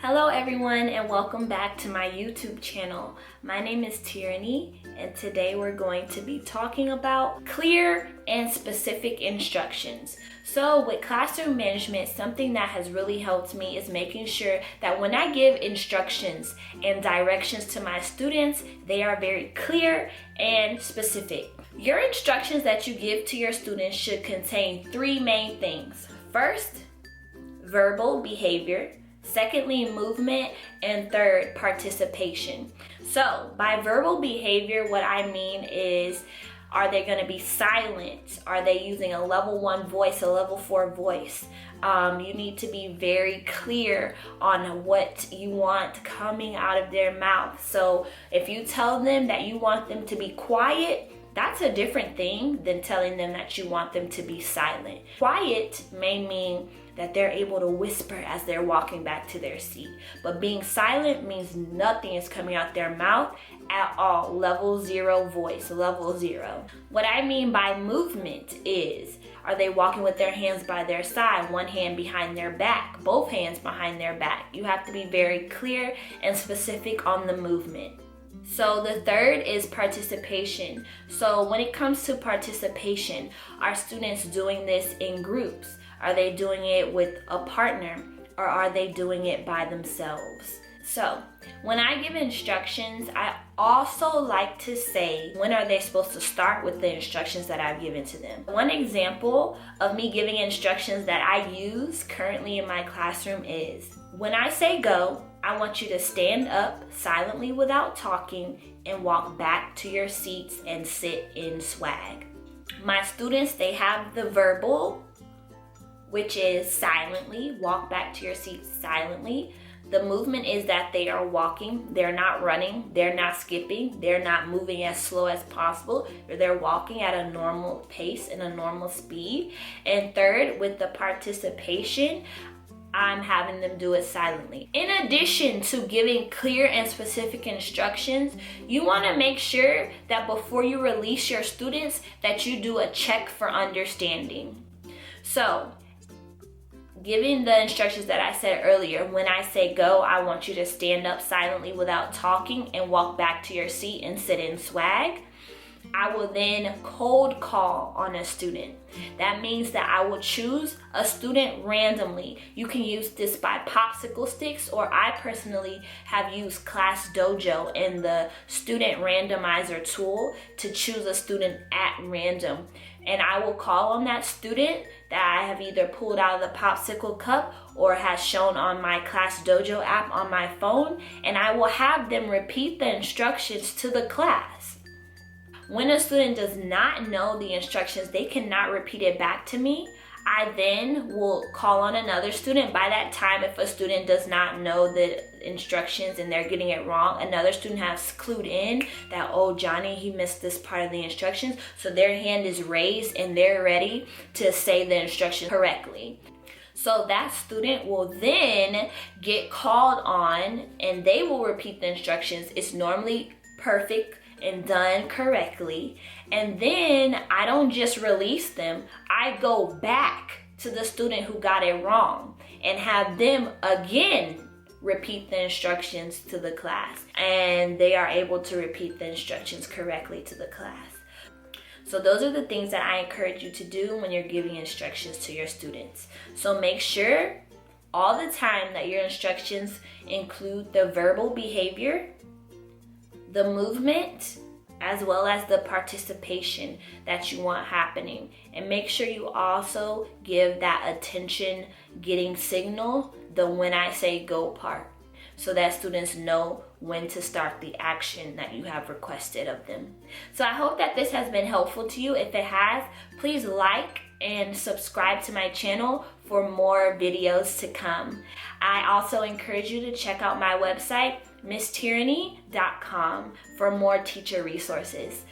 Hello everyone and welcome back to my YouTube channel. My name is Tierraney and today we're going to be talking about clear and specific instructions. So with classroom management, something that has really helped me is making sure that when I give instructions and directions to my students, they are very clear and specific. Your instructions that you give to your students should contain three main things. First, verbal behavior. Secondly, movement, and third, participation. So by verbal behavior, what I mean is, are they going to be silent? Are they using a level 1 voice, a level 4 voice? You need to be very clear on what you want coming out of their mouth. So if you tell them that you want them to be quiet, that's a different thing than telling them that you want them to be silent. Quiet may mean that they're able to whisper as they're walking back to their seat. But being silent means nothing is coming out their mouth at all. Level 0 voice, level 0. What I mean by movement is, are they walking with their hands by their side, one hand behind their back, both hands behind their back? You have to be very clear and specific on the movement. So the third is participation. So when it comes to participation, are students doing this in groups? Are they doing it with a partner, or are they doing it by themselves? So when I give instructions, I also like to say, when are they supposed to start with the instructions that I've given to them? One example of me giving instructions that I use currently in my classroom is, when I say go, I want you to stand up silently without talking and walk back to your seats and sit in swag. My students, they have the verbal, which is silently, walk back to your seats silently. The movement is that they are walking, they're not running, they're not skipping, they're not moving as slow as possible, they're walking at a normal pace and a normal speed. And third, with the participation, I'm having them do it silently. In addition to giving clear and specific instructions, you want to make sure that before you release your students, that you do a check for understanding. So, giving the instructions that I said earlier, when I say go, I want you to stand up silently without talking and walk back to your seat and sit in swag. I will then cold call on a student. That means that I will choose a student randomly. You can use this by popsicle sticks, or I personally have used Class Dojo and the student randomizer tool to choose a student at random. And I will call on that student that I have either pulled out of the popsicle cup or has shown on my Class Dojo app on my phone, and I will have them repeat the instructions to the class. When a student does not know the instructions, they cannot repeat it back to me. I then will call on another student. By that time, if a student does not know the instructions and they're getting it wrong, another student has clued in that, oh, Johnny, he missed this part of the instructions. So their hand is raised and they're ready to say the instruction correctly. So that student will then get called on and they will repeat the instructions. It's normally perfect and done correctly. And then I don't just release them, I go back to the student who got it wrong and have them again repeat the instructions to the class, and they are able to repeat the instructions correctly to the class. So those are the things that I encourage you to do when you're giving instructions to your students. So make sure all the time that your instructions include the verbal behavior, the movement, as well as the participation that you want happening. And make sure you also give that attention getting signal, the when I say go part, so that students know when to start the action that you have requested of them. So I hope that this has been helpful to you. If it has, please like and subscribe to my channel for more videos to come. I also encourage you to check out my website, MissTierraney.com, for more teacher resources.